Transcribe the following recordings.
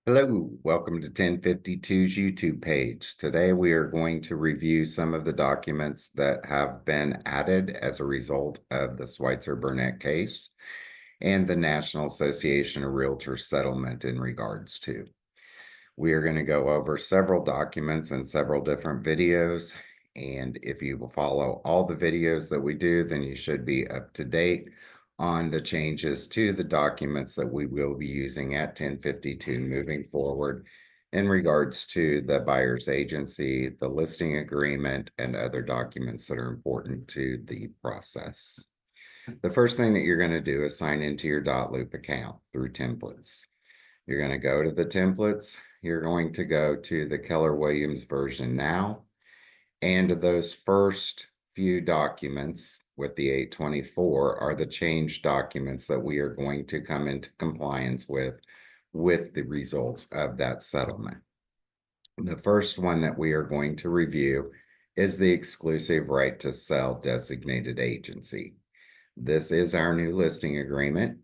Hello, welcome to 1052's YouTube page. Today we are going to review some of the documents that have been added as a result of the Schweitzer-Burnett case and the National Association of Realtors settlement in regards to. We are going to go over several documents and several different videos, and if you will follow all the videos that we do, then you should be up to date on the changes to the documents that we will be using at 1052 moving forward in regards to the buyer's agency, the listing agreement, and other documents that are important to the process. The first thing that you're going to do is sign into your .loop account through templates. You're going to go to the templates. You're going to go to the Keller Williams version now. And those first few documents with the 824 are the change documents that we are going to come into compliance with the results of that settlement. The first one that we are going to review is the exclusive right to sell designated agency. This is our new listing agreement,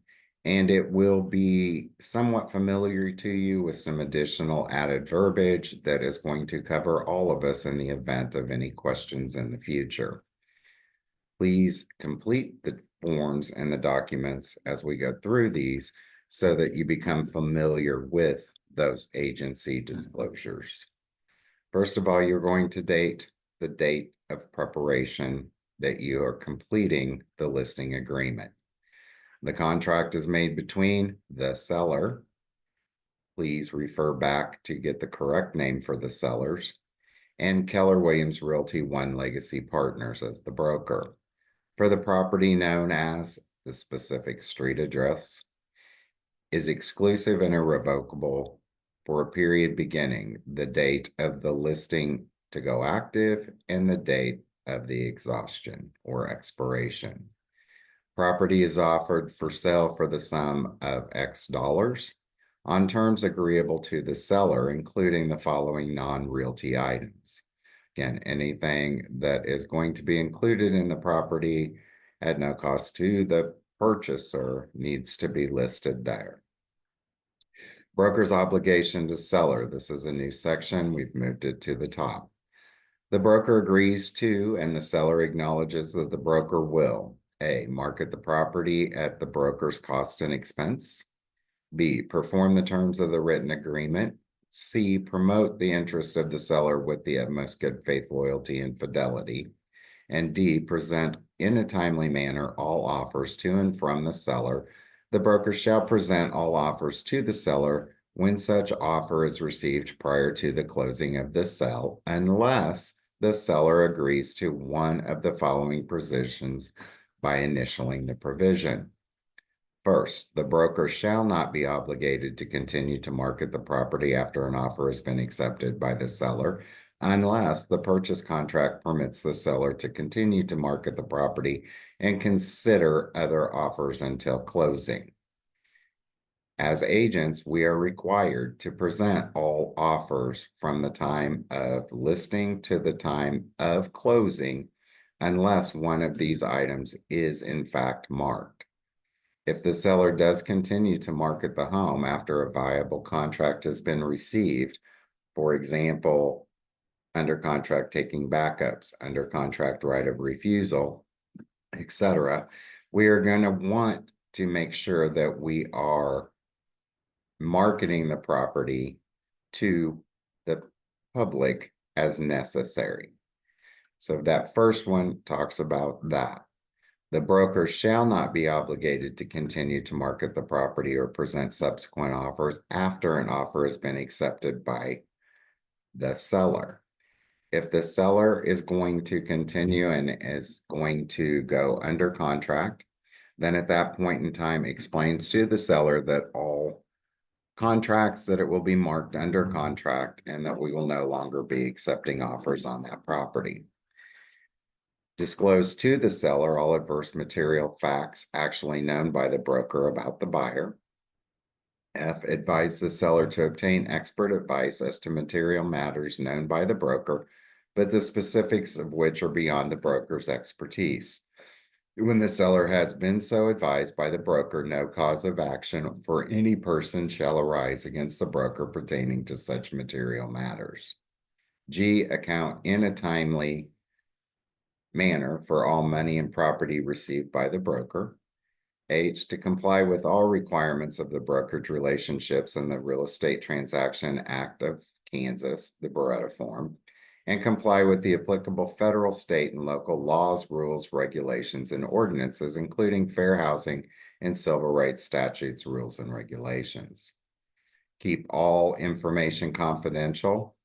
and it will be somewhat familiar to you with some additional added verbiage that is going to cover all of us in the event of any questions in the future. Please complete the forms and the documents as we go through these so that you become familiar with those agency disclosures. First of all, you're going to date the date of preparation that you are completing the listing agreement. The contract is made between the seller. Please refer back to get the correct name for the sellers, and Keller Williams Realty One Legacy Partners as the broker. For the property known as the specific street address is exclusive and irrevocable for a period beginning the date of the listing to go active and the date of the exhaustion or expiration. Property is offered for sale for the sum of X dollars on terms agreeable to the seller, including the following non-realty items. Again, anything that is going to be included in the property at no cost to the purchaser needs to be listed there. Broker's obligation to seller. This is a new section. We've moved it to the top. The broker agrees to, and the seller acknowledges that the broker will A, market the property at the broker's cost and expense. B, perform the terms of the written agreement. C, promote the interest of the seller with the utmost good faith, loyalty, and fidelity. And D, present in a timely manner all offers to and from the seller. The broker shall present all offers to the seller when such offer is received prior to the closing of the sale, unless the seller agrees to one of the following provisions by initialing the provision. First, the broker shall not be obligated to continue to market the property after an offer has been accepted by the seller, unless the purchase contract permits the seller to continue to market the property and consider other offers until closing. As agents, we are required to present all offers from the time of listing to the time of closing, unless one of these items is in fact marked. If the seller does continue to market the home after a viable contract has been received, for example, under contract taking backups, under contract right of refusal, etc., we are going to want to make sure that we are marketing the property to the public as necessary. So that first one talks about that. The broker shall not be obligated to continue to market the property or present subsequent offers after an offer has been accepted by the seller. If the seller is going to continue and is going to go under contract, then at that point in time explains to the seller that all contracts that it will be marked under contract and that we will no longer be accepting offers on that property. Disclose to the seller all adverse material facts actually known by the broker about the buyer. F, advise the seller to obtain expert advice as to material matters known by the broker, but the specifics of which are beyond the broker's expertise. When the seller has been so advised by the broker, no cause of action for any person shall arise against the broker pertaining to such material matters. G, account in a timely manner for all money and property received by the broker. H, to comply with all requirements of the brokerage relationships and the Real Estate Transaction Act of Kansas, the Beretta form, and comply with the applicable federal, state, and local laws, rules, regulations, and ordinances, including fair housing and civil rights statutes, rules, and regulations. Keep all information confidential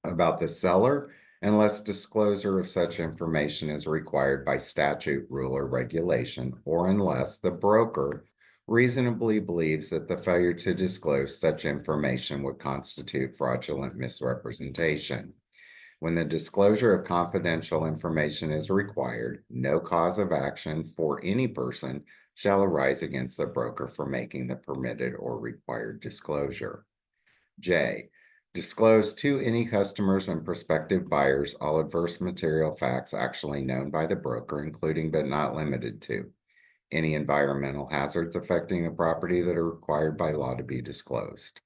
about the seller unless disclosure of such information is required by statute, rule, or regulation, or unless the broker reasonably believes that the failure to disclose such information would constitute fraudulent misrepresentation. When the disclosure of confidential information is required, no cause of action for any person shall arise against the broker for making the permitted or required disclosure. J, disclose to any customers and prospective buyers all adverse material facts actually known by the broker, including but not limited to any environmental hazards affecting the property that are required by law to be disclosed,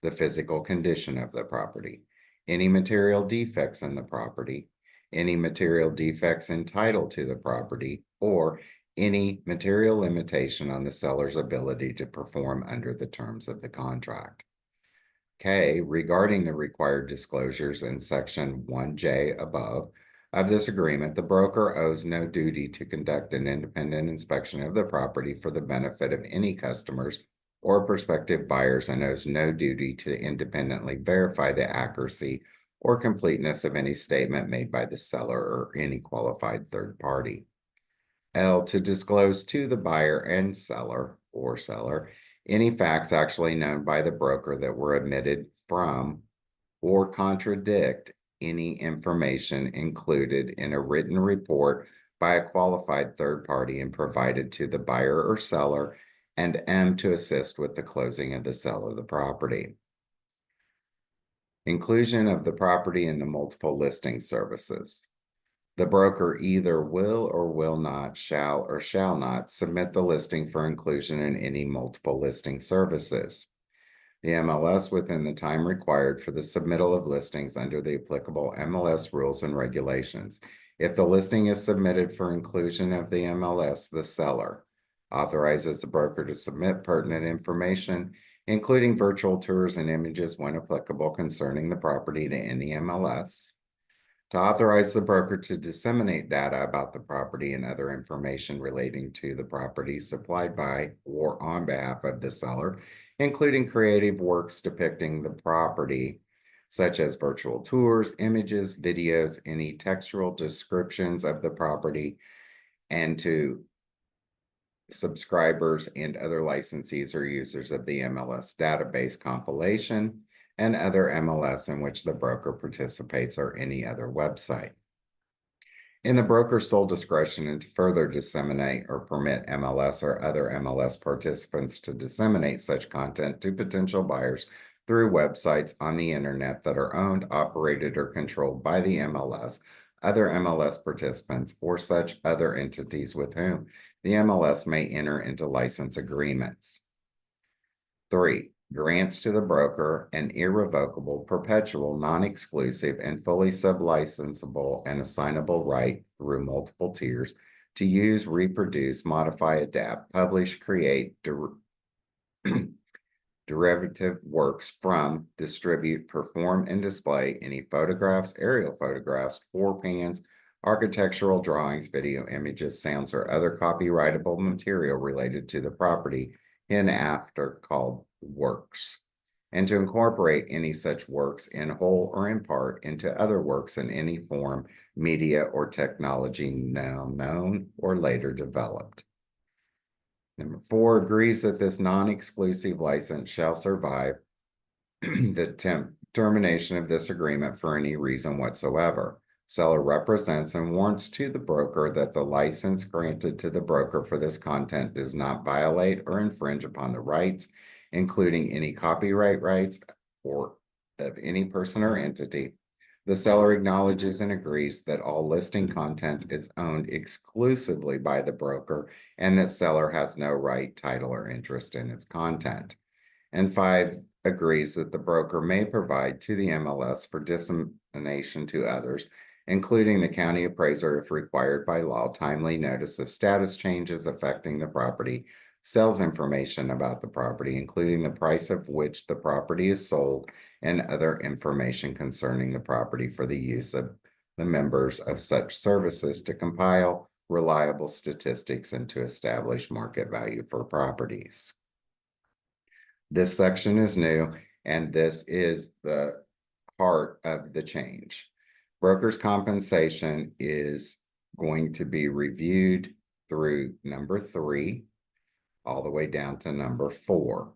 the physical condition of the property, any material defects in the property, any material defects in title to the property, or any material limitation on the seller's ability to perform under the terms of the contract. K, regarding the required disclosures in section 1J above of this agreement, the broker owes no duty to conduct an independent inspection of the property for the benefit of any customers or prospective buyers and owes no duty to independently verify the accuracy or completeness of any statement made by the seller or any qualified third party. L, to disclose to the buyer and seller or seller any facts actually known by the broker that were omitted from or contradict any information included in a written report by a qualified third party and provided to the buyer or seller, and M, to assist with the closing of the sale of the property. Inclusion of the property in the multiple listing services. The broker either will or will not, shall or shall not submit the listing for inclusion in any multiple listing services. The MLS within the time required for the submittal of listings under the applicable MLS rules and regulations. If the listing is submitted for inclusion of the MLS, the seller authorizes the broker to submit pertinent information, including virtual tours and images when applicable concerning the property to any MLS. To authorize the broker to disseminate data about the property and other information relating to the property supplied by or on behalf of the seller, including creative works depicting the property, such as virtual tours, images, videos, any textual descriptions of the property, and to subscribers and other licensees or users of the MLS database compilation and other MLS in which the broker participates or any other website. In the broker's sole discretion and to further disseminate or permit MLS or other MLS participants to disseminate such content to potential buyers through websites on the internet that are owned, operated, or controlled by the MLS, other MLS participants, or such other entities with whom the MLS may enter into license agreements. 3, grants to the broker an irrevocable, perpetual, non-exclusive, and fully sublicensable and assignable right through multiple tiers to use, reproduce, modify, adapt, publish, create, derivative works from, distribute, perform, and display any photographs, aerial photographs, floor plans, architectural drawings, video images, sounds, or other copyrightable material related to the property hereafter called works, and to incorporate any such works in whole or in part into other works in any form, media, or technology now known or later developed. Number 4, agrees that this non-exclusive license shall survive the termination of this agreement for any reason whatsoever. Seller represents and warrants to the broker that the license granted to the broker for this content does not violate or infringe upon the rights, including any copyright rights or of any person or entity, The seller acknowledges and agrees that all listing content is owned exclusively by the broker and that seller has no right, title, or interest in its content. And 5, agrees that the broker may provide to the MLS for dissemination to others, including the county appraiser if required by law, timely notice of status changes affecting the property, sales information about the property, including the price of which the property is sold, and other information concerning the property for the use of the members of such services to compile reliable statistics and to establish market value for properties. This section is new, and this is the heart of the change. Broker's compensation is going to be reviewed through number 3 all the way down to number 4.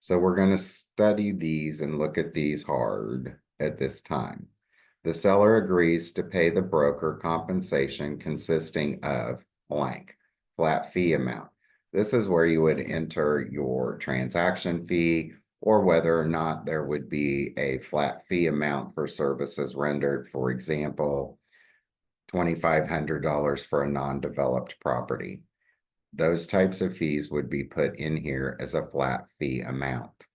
So we're going to study these and look at these hard at this time. The seller agrees to pay the broker compensation consisting of blank, flat fee amount. This is where you would enter your transaction fee or whether or not there would be a flat fee amount for services rendered. For example, $2,500 for a non-developed property. Those types of fees would be put in here as a flat fee amount.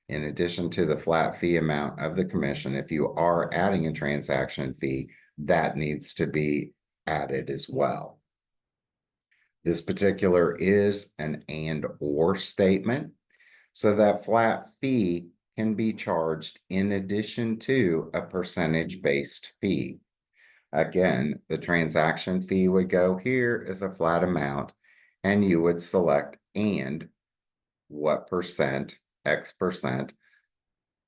In addition to the flat fee amount of the commission, if you are adding a transaction fee, that needs to be added as well. This particular is an and/or statement, so that flat fee can be charged in addition to a percentage-based fee. Again, the transaction fee would go here as a flat amount, and you would select and what percent, X percent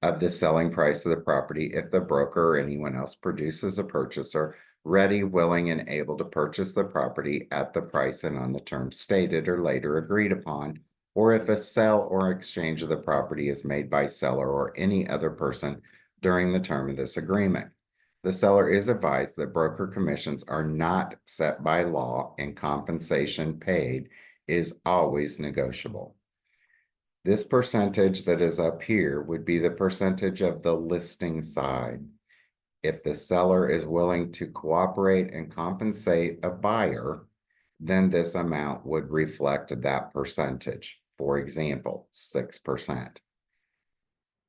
of the selling price of the property if the broker or anyone else produces a purchaser ready, willing, and able to purchase the property at the price and on the terms stated or later agreed upon, or if a sale or exchange of the property is made by seller or any other person during the term of this agreement. The seller is advised that broker commissions are not set by law and compensation paid is always negotiable. This percentage that is up here would be the percentage of the listing side. If the seller is willing to cooperate and compensate a buyer, then this amount would reflect that percentage. For example, 6%.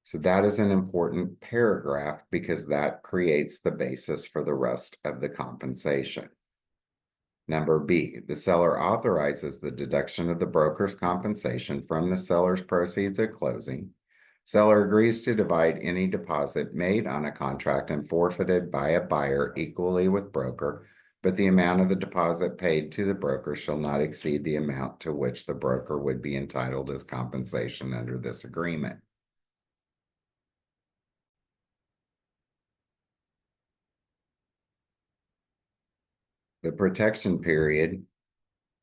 So that is an important paragraph because that creates the basis for the rest of the compensation. Number B, the seller authorizes the deduction of the broker's compensation from the seller's proceeds at closing. Seller agrees to divide any deposit made on a contract and forfeited by a buyer equally with broker, but the amount of the deposit paid to the broker shall not exceed the amount to which the broker would be entitled as compensation under this agreement. The protection period,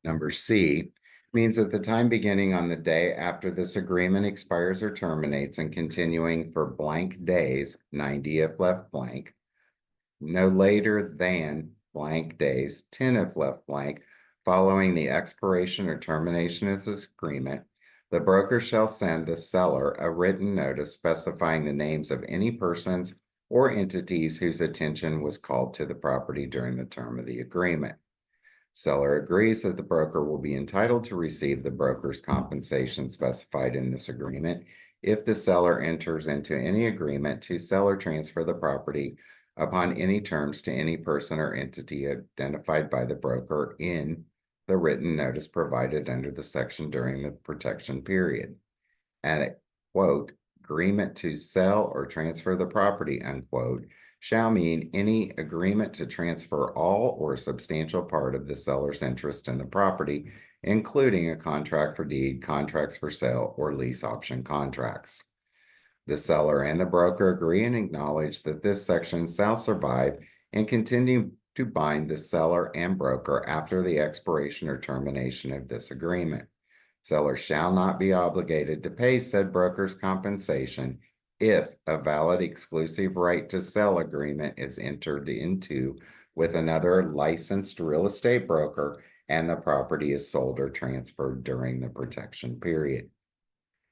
number C, means that the time beginning on the day after this agreement expires or terminates and continuing for blank days, 90 if left blank, no later than blank days, 10 if left blank, following the expiration or termination of this agreement, the broker shall send the seller a written notice specifying the names of any persons or entities whose attention was called to the property during the term of the agreement. Seller agrees that the broker will be entitled to receive the broker's compensation specified in this agreement if the seller enters into any agreement to sell or transfer the property upon any terms to any person or entity identified by the broker in the written notice provided under the section during the protection period. And a quote, agreement to sell or transfer the property, unquote, shall mean any agreement to transfer all or a substantial part of the seller's interest in the property, including a contract for deed, contracts for sale, or lease option contracts. The seller and the broker agree and acknowledge that this section shall survive and continue to bind the seller and broker after the expiration or termination of this agreement. Seller shall not be obligated to pay said broker's compensation if a valid exclusive right to sell agreement is entered into with another licensed real estate broker and the property is sold or transferred during the protection period.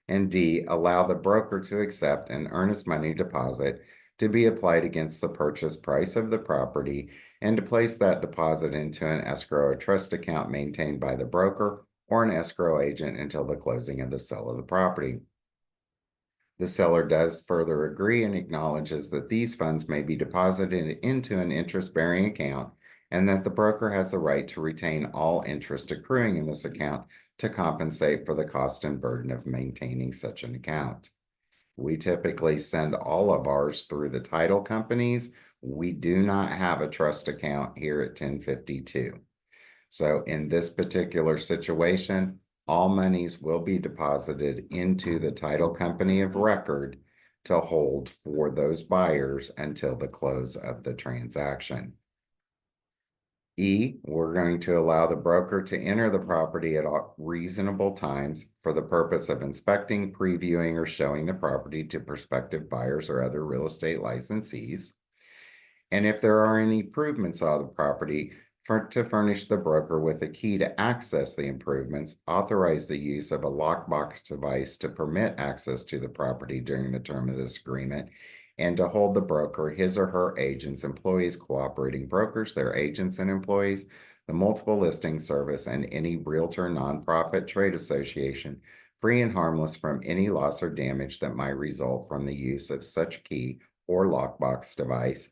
And D, allow the broker to accept an earnest money deposit to be applied against the purchase price of the property and to place that deposit into an escrow or trust account maintained by the broker or an escrow agent until the closing of the sale of the property. The seller does further agree and acknowledges that these funds may be deposited into an interest-bearing account and that the broker has the right to retain all interest accruing in this account to compensate for the cost and burden of maintaining such an account. We typically send all of ours through the title companies. We do not have a trust account here at 1052. So in this particular situation, all monies will be deposited into the title company of record to hold for those buyers until the close of the transaction. E, we're going to allow the broker to enter the property at reasonable times for the purpose of inspecting, previewing, or showing the property to prospective buyers or other real estate licensees. And if there are any improvements on the property, to furnish the broker with a key to access the improvements, authorize the use of a lockbox device to permit access to the property during the term of this agreement, and to hold the broker, his or her agents, employees, cooperating brokers, their agents and employees, the multiple listing service, and any realtor, nonprofit, trade association free and harmless from any loss or damage that might result from the use of such key or lockbox device,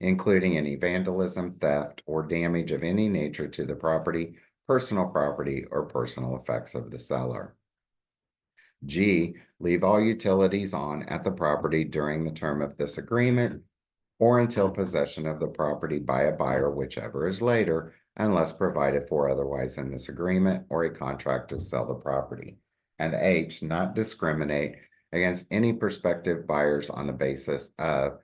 including any vandalism, theft, or damage of any nature to the property, or personal effects of the seller. G, leave all utilities on at the property during the term of this agreement or until possession of the property by a buyer, whichever is later, unless provided for otherwise in this agreement or a contract to sell the property. And H, not discriminate against any prospective buyers on the basis of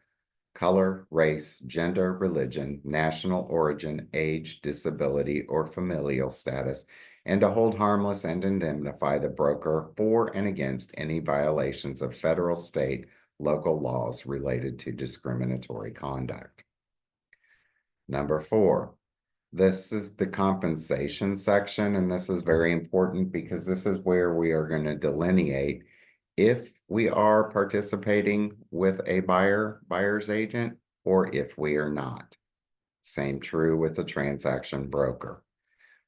color, race, gender, religion, national origin, age, disability, or familial status, and to hold harmless and indemnify the broker for and against any violations of federal, state, local laws related to discriminatory conduct. Number 4, this is the compensation section, and this is very important because this is where we are going to delineate if we are participating with a buyer's agent, or if we are not. Same true with the transaction broker.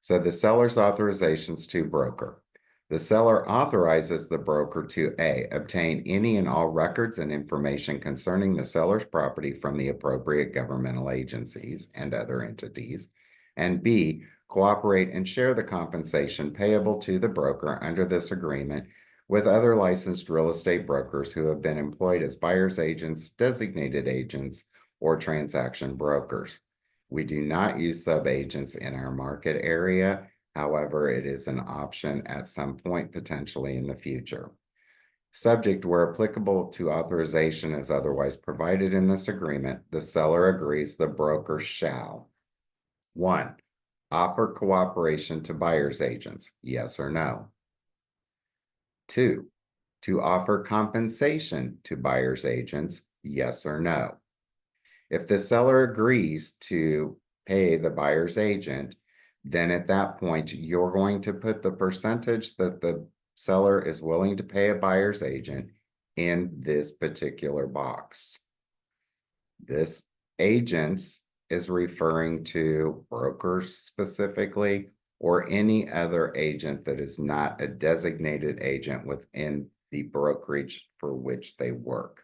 So the seller's authorizations to broker. The seller authorizes the broker to A, obtain any and all records and information concerning the seller's property from the appropriate governmental agencies and other entities, and B, cooperate and share the compensation payable to the broker under this agreement with other licensed real estate brokers who have been employed as buyer's agents, designated agents, or transaction brokers. We do not use sub-agents in our market area. However, it is an option at some point potentially in the future. Subject where applicable to authorization as otherwise provided in this agreement, the seller agrees the broker shall 1. Offer cooperation to buyer's agents, yes or no. 2. To offer compensation to buyer's agents, yes or no. If the seller agrees to pay the buyer's agent, then at that point, you're going to put the percentage that the seller is willing to pay a buyer's agent in this particular box. This agents is referring to brokers specifically, or any other agent that is not a designated agent within the brokerage for which they work.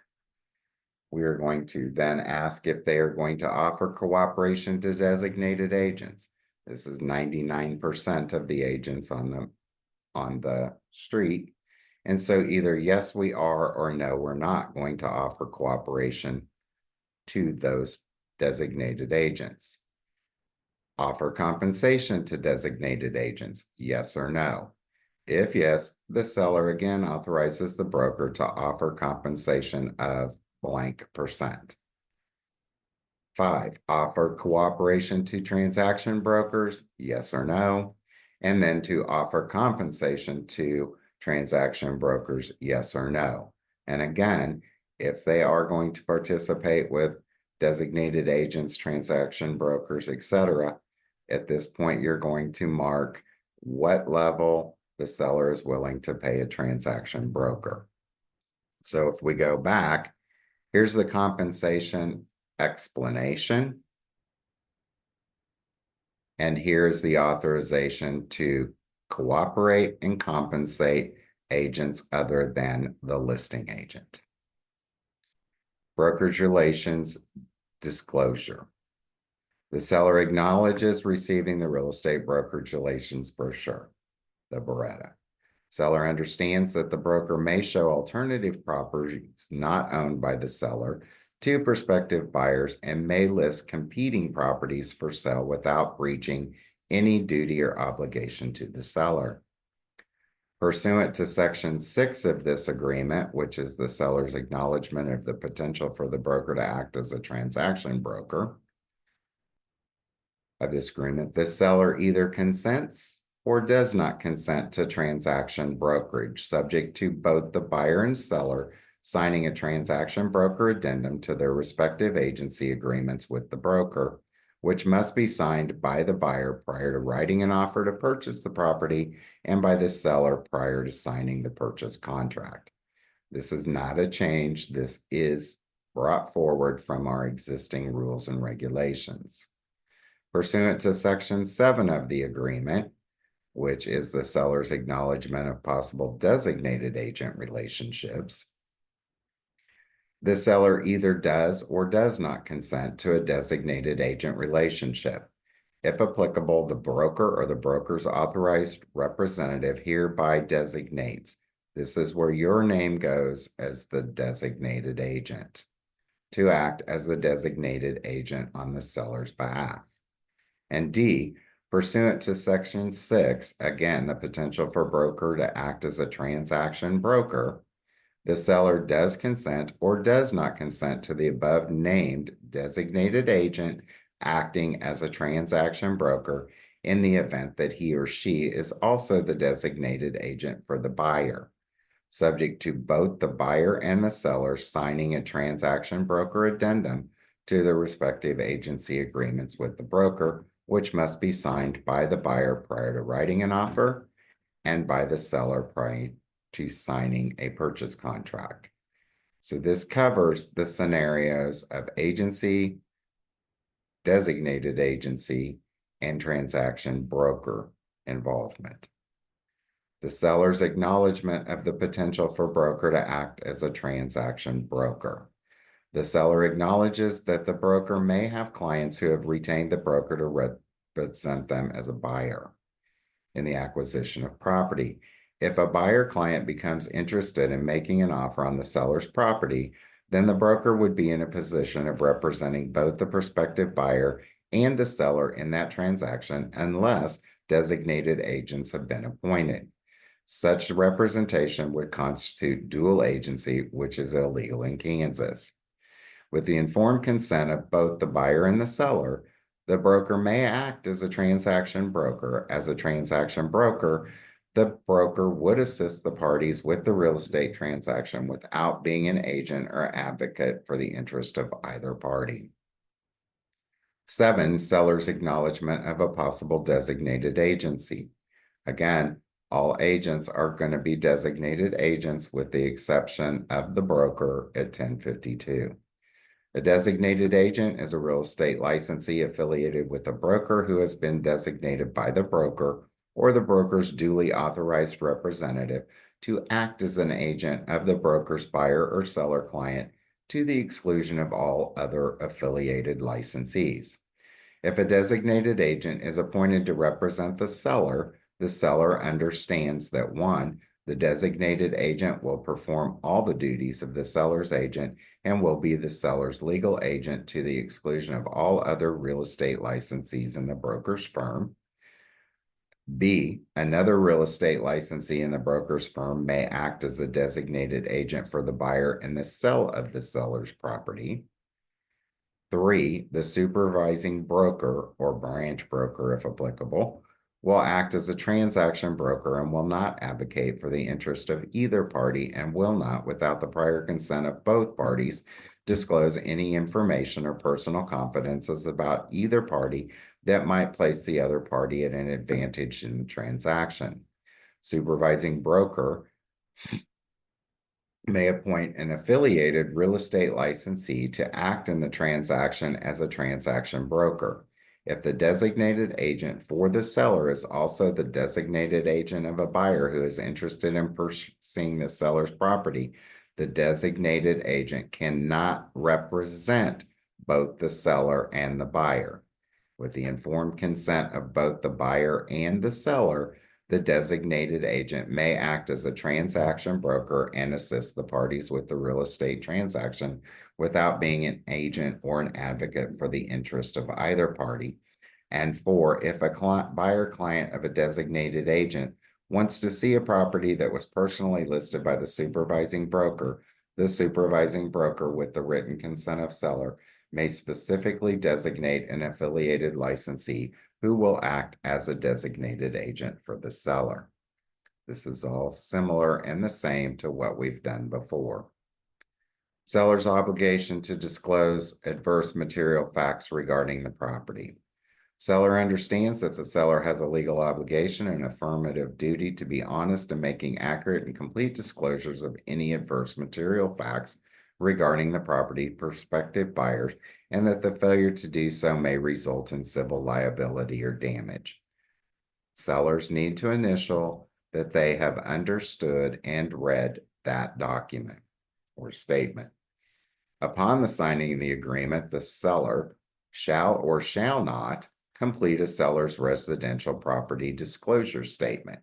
We are going to then ask if they are going to offer cooperation to designated agents. This is 99% of the agents on the street. And so either yes, we are, or no, we're not going to offer cooperation to those designated agents. Offer compensation to designated agents, yes or no. If yes, the seller again authorizes the broker to offer compensation of blank percent. 5, offer cooperation to transaction brokers, yes or no. And then to offer compensation to transaction brokers, yes or no. And again, if they are going to participate with designated agents, transaction brokers, etc., at this point, you're going to mark what level the seller is willing to pay a transaction broker. So if we go back, Here's the compensation explanation. And here's the authorization to cooperate and compensate agents other than the listing agent. Brokerage relations disclosure. The seller acknowledges receiving the real estate brokerage relations brochure, the Beretta. Seller understands that the broker may show alternative properties not owned by the seller to prospective buyers and may list competing properties for sale without breaching any duty or obligation to the seller. Pursuant to Section 6 of this agreement, which is the seller's acknowledgement of the potential for the broker to act as a transaction broker of this agreement, the seller either consents or does not consent to transaction brokerage, subject to both the buyer and seller signing a transaction broker addendum to their respective agency agreements with the broker, which must be signed by the buyer prior to writing an offer to purchase the property and by the seller prior to signing the purchase contract. This is not a change. This is brought forward from our existing rules and regulations. Pursuant to Section 7 of the agreement, which is the seller's acknowledgement of possible designated agent relationships, the seller either does or does not consent to a designated agent relationship. If applicable, the broker or the broker's authorized representative hereby designates. This is where your name goes as the designated agent to act as the designated agent on the seller's behalf. And D, pursuant to Section 6, again, the potential for broker to act as a transaction broker, the seller does consent or does not consent to the above named designated agent acting as a transaction broker in the event that he or she is also the designated agent for the buyer, subject to both the buyer and the seller signing a transaction broker addendum to the respective agency agreements with the broker, which must be signed by the buyer prior to writing an offer and by the seller prior to signing a purchase contract. So this covers the scenarios of agency, designated agency, and transaction broker involvement. The seller's acknowledgement of the potential for broker to act as a transaction broker. The seller acknowledges that the broker may have clients who have retained the broker to represent them as a buyer in the acquisition of property. If a buyer client becomes interested in making an offer on the seller's property, then the broker would be in a position of representing both the prospective buyer and the seller in that transaction unless designated agents have been appointed. Such representation would constitute dual agency, which is illegal in Kansas. With the informed consent of both the buyer and the seller, the broker may act as a transaction broker. As a transaction broker, the broker would assist the parties with the real estate transaction without being an agent or advocate for the interest of either party. 7, seller's acknowledgement of a possible designated agency. Again, all agents are going to be designated agents with the exception of the broker at 1052. A designated agent is a real estate licensee affiliated with a broker who has been designated by the broker or the broker's duly authorized representative to act as an agent of the broker's buyer or seller client to the exclusion of all other affiliated licensees. If a designated agent is appointed to represent the seller understands that 1, the designated agent will perform all the duties of the seller's agent and will be the seller's legal agent to the exclusion of all other real estate licensees in the broker's firm. B, another real estate licensee in the broker's firm may act as a designated agent for the buyer in the sale of the seller's property. 3, the supervising broker or branch broker, if applicable, will act as a transaction broker and will not advocate for the interest of either party and will not, without the prior consent of both parties, disclose any information or personal confidences about either party that might place the other party at an advantage in the transaction. Supervising broker may appoint an affiliated real estate licensee to act in the transaction as a transaction broker. If the designated agent for the seller is also the designated agent of a buyer who is interested in purchasing the seller's property, the designated agent cannot represent both the seller and the buyer. With the informed consent of both the buyer and the seller, the designated agent may act as a transaction broker and assist the parties with the real estate transaction without being an agent or an advocate for the interest of either party. And four, if a buyer client of a designated agent wants to see a property that was personally listed by the supervising broker, the supervising broker, with the written consent of seller, may specifically designate an affiliated licensee who will act as a designated agent for the seller. This is all similar and the same to what we've done before. Seller's obligation to disclose adverse material facts regarding the property. Seller understands that the seller has a legal obligation and affirmative duty to be honest in making accurate and complete disclosures of any adverse material facts regarding the property prospective buyers, and that the failure to do so may result in civil liability or damage. Sellers need to initial that they have understood and read that document or statement. Upon the signing of the agreement, the seller shall or shall not complete a seller's residential property disclosure statement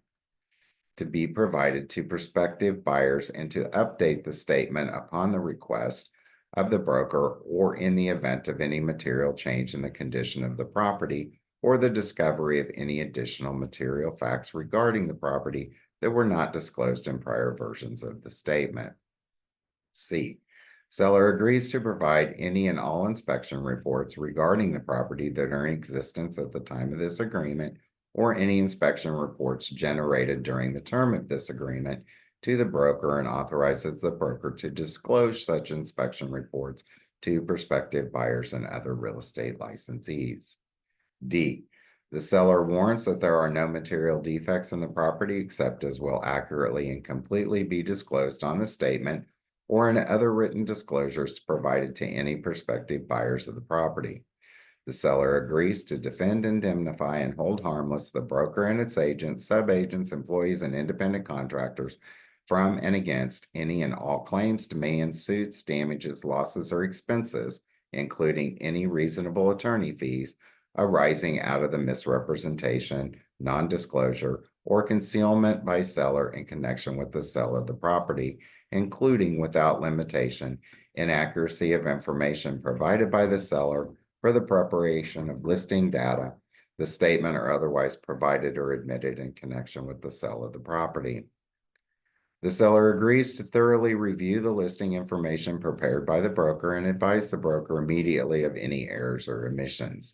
to be provided to prospective buyers and to update the statement upon the request of the broker or in the event of any material change in the condition of the property or the discovery of any additional material facts regarding the property that were not disclosed in prior versions of the statement. C. Seller agrees to provide any and all inspection reports regarding the property that are in existence at the time of this agreement, or any inspection reports generated during the term of this agreement, to the broker, and authorizes the broker to disclose such inspection reports to prospective buyers and other real estate licensees. D. The seller warrants that there are no material defects in the property except as will accurately and completely be disclosed on the statement or in other written disclosures provided to any prospective buyers of the property. The seller agrees to defend, indemnify, and hold harmless the broker and its agents, subagents, employees, and independent contractors from and against any and all claims, demands, suits, damages, losses, or expenses, including any reasonable attorney fees arising out of the misrepresentation, non-disclosure, or concealment by seller in connection with the sale of the property, including without limitation, inaccuracy of information provided by the seller for the preparation of listing data, the statement or otherwise provided or admitted in connection with the sale of the property. The seller agrees to thoroughly review the listing information prepared by the broker and advise the broker immediately of any errors or omissions.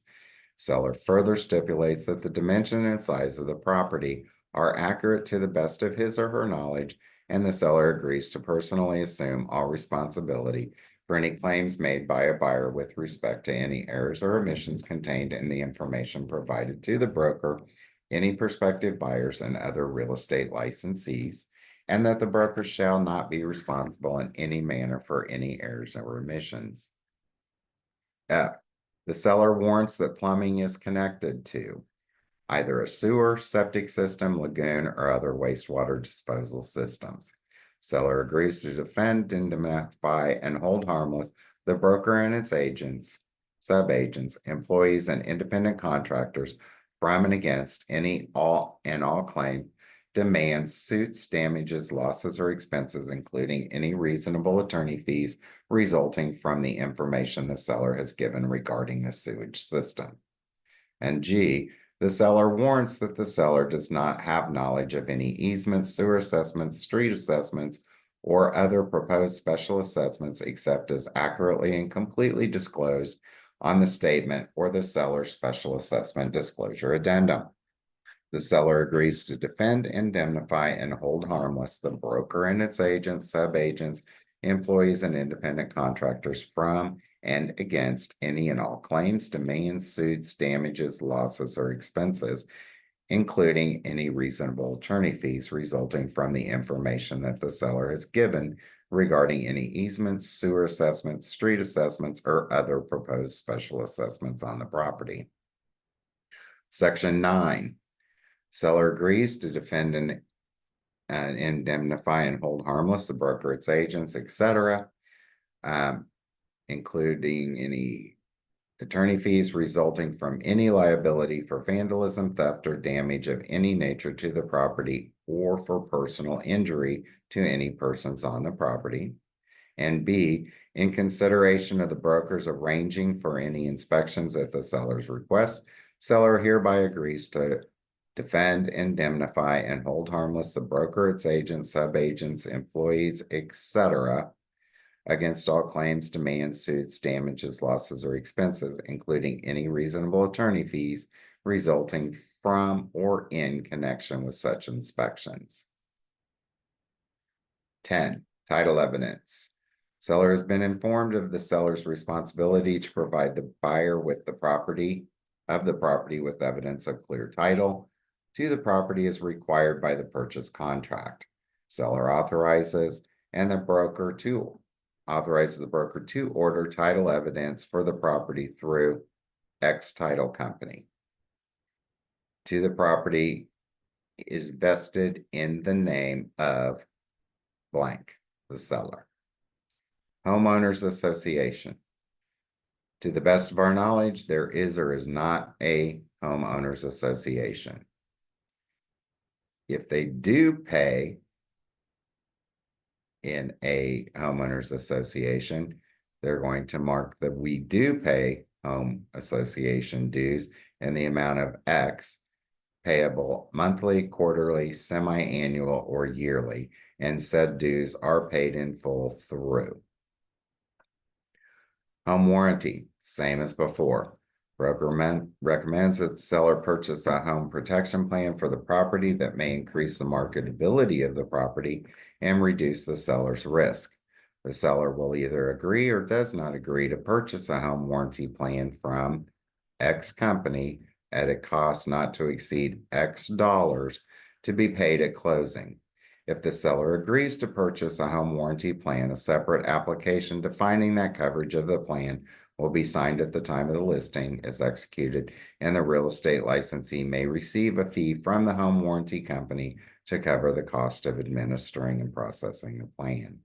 Seller further stipulates that the dimension and size of the property are accurate to the best of his or her knowledge, and the seller agrees to personally assume all responsibility for any claims made by a buyer with respect to any errors or omissions contained in the information provided to the broker, any prospective buyers, and other real estate licensees, and that the broker shall not be responsible in any manner for any errors or omissions. F. The seller warrants that plumbing is connected to either a sewer, septic system, lagoon, or other wastewater disposal systems. Seller agrees to defend, indemnify, and hold harmless the broker and its agents, subagents, employees, and independent contractors from and against any all claim, demands, suits, damages, losses, or expenses, including any reasonable attorney fees resulting from the information the seller has given regarding the sewage system. And G, the seller warrants that the seller does not have knowledge of any easements, sewer assessments, street assessments, or other proposed special assessments except as accurately and completely disclosed on the statement or the seller's special assessment disclosure addendum. The seller agrees to defend, indemnify, and hold harmless the broker and its agents, subagents, employees, and independent contractors from and against any and all claims, demands, suits, damages, losses, or expenses, including any reasonable attorney fees resulting from the information that the seller has given regarding any easements, sewer assessments, street assessments, or other proposed special assessments on the property. Section 9. Seller agrees to defend and indemnify and hold harmless the broker, its agents, etc., including any attorney fees resulting from any liability for vandalism, theft, or damage of any nature to the property or for personal injury to any persons on the property. And B, in consideration of the broker's arranging for any inspections at the seller's request, seller hereby agrees to defend, indemnify, and hold harmless the broker, its agents, subagents, employees, etc., against all claims, demands, suits, damages, losses, or expenses, including any reasonable attorney fees resulting from or in connection with such inspections. 10. Title evidence. Seller has been informed of the seller's responsibility to provide the buyer with the property with evidence of clear title to the property as required by the purchase contract. Seller authorizes the broker to order title evidence for the property through X title company. To the property is vested in the name of blank, the seller. Homeowners Association. To the best of our knowledge, there is or is not a homeowners association. If they do pay in a homeowners association, they're going to mark that we do pay home association dues in the amount of X, payable monthly, quarterly, semi-annual, or yearly, and said dues are paid in full through. Home warranty, same as before. Broker recommends that the seller purchase a home protection plan for the property that may increase the marketability of the property and reduce the seller's risk. The seller will either agree or does not agree to purchase a home warranty plan from X company at a cost not to exceed X dollars to be paid at closing. If the seller agrees to purchase a home warranty plan, a separate application defining that coverage of the plan will be signed at the time of the listing is executed, and the real estate licensee may receive a fee from the home warranty company to cover the cost of administering and processing the plan.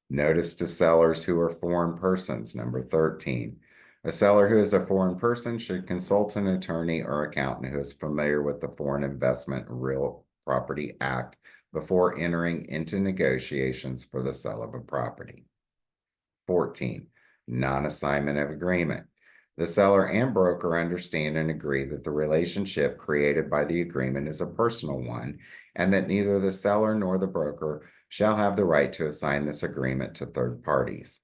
Notice to sellers who are foreign persons, number 13. A seller who is a foreign person should consult an attorney or accountant who is familiar with the Foreign Investment Real Property Act before entering into negotiations for the sale of a property. 14. Non-assignment of agreement. The seller and broker understand and agree that the relationship created by the agreement is a personal one, and that neither the seller nor the broker shall have the right to assign this agreement to third parties.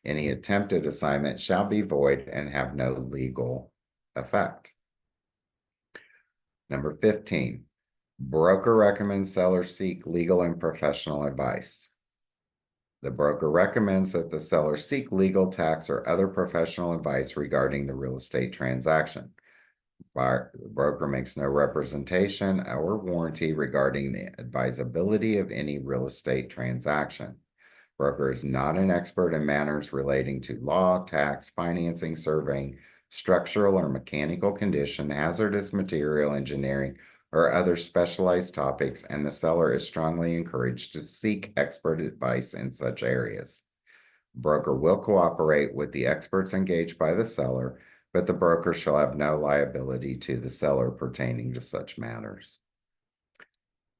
Any attempted assignment shall be void and have no legal effect. Number 15. Broker recommends sellers seek legal and professional advice. The broker recommends that the seller seek legal, tax, or other professional advice regarding the real estate transaction. The broker makes no representation or warranty regarding the advisability of any real estate transaction. Broker is not an expert in matters relating to law, tax, financing, surveying, structural or mechanical condition, hazardous material engineering, or other specialized topics, and the seller is strongly encouraged to seek expert advice in such areas. Broker will cooperate with the experts engaged by the seller, but the broker shall have no liability to the seller pertaining to such matters.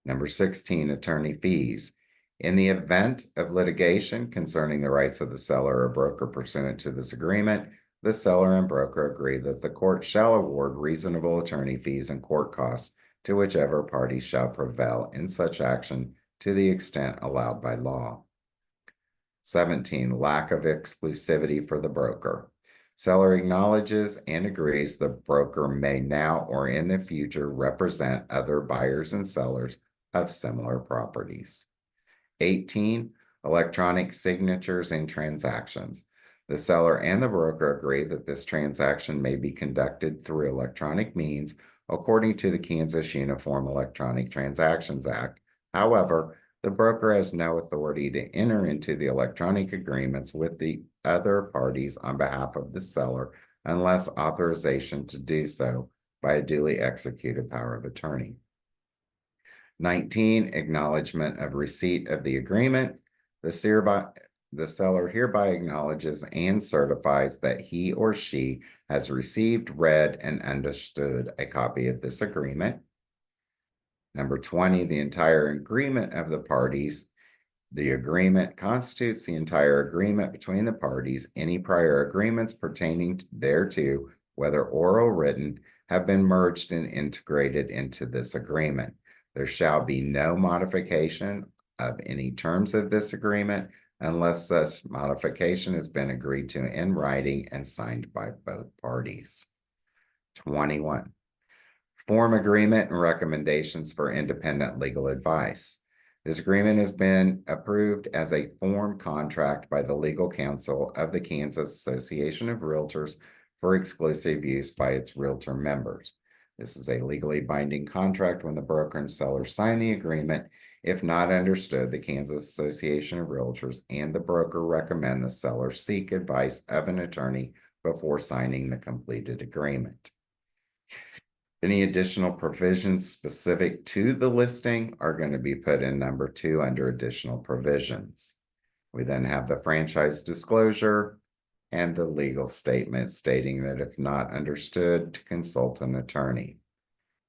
Number 16, attorney fees. In the event of litigation concerning the rights of the seller or broker pursuant to this agreement, the seller and broker agree that the court shall award reasonable attorney fees and court costs to whichever party shall prevail in such action to the extent allowed by law. 17, lack of exclusivity for the broker. Seller acknowledges and agrees the broker may now or in the future represent other buyers and sellers of similar properties. 18, electronic signatures in transactions. The seller and the broker agree that this transaction may be conducted through electronic means according to the Kansas Uniform Electronic Transactions Act. However, the broker has no authority to enter into the electronic agreements with the other parties on behalf of the seller unless authorization to do so by a duly executed power of attorney. 19, acknowledgement of receipt of the agreement. The seller hereby acknowledges and certifies that he or she has received, read, and understood a copy of this agreement. Number 20, the entire agreement of the parties. The agreement constitutes the entire agreement between the parties. Any prior agreements pertaining thereto, whether oral or written, have been merged and integrated into this agreement. There shall be no modification of any terms of this agreement unless such modification has been agreed to in writing and signed by both parties. 21. Form agreement and recommendations for independent legal advice. This agreement has been approved as a form contract by the legal counsel of the Kansas Association of Realtors for exclusive use by its realtor members. This is a legally binding contract when the broker and seller sign the agreement. If not understood, the Kansas Association of Realtors and the broker recommend the seller seek advice of an attorney before signing the completed agreement. Any additional provisions specific to the listing are going to be put in number 2 under additional provisions. We then have the franchise disclosure and the legal statement stating that if not understood, to consult an attorney.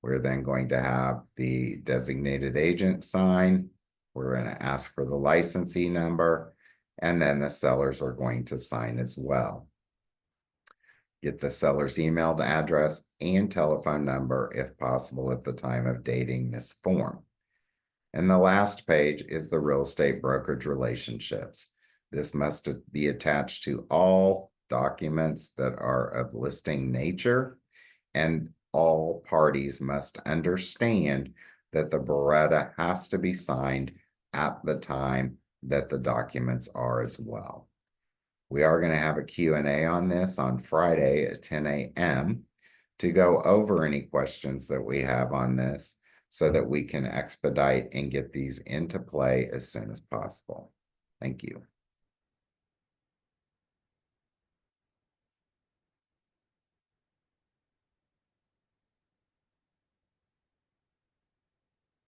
We're then going to have the designated agent sign. We're going to ask for the licensee number, and then the sellers are going to sign as well. Get the seller's email address and telephone number if possible at the time of dating this form. And the last page is the real estate brokerage relationships. This must be attached to all documents that are of listing nature, and all parties must understand that the Beretta has to be signed at the time that the documents are as well. We are going to have a Q&A on this on Friday at 10 a.m. to go over any questions that we have on this so that we can expedite and get these into play as soon as possible. Thank you.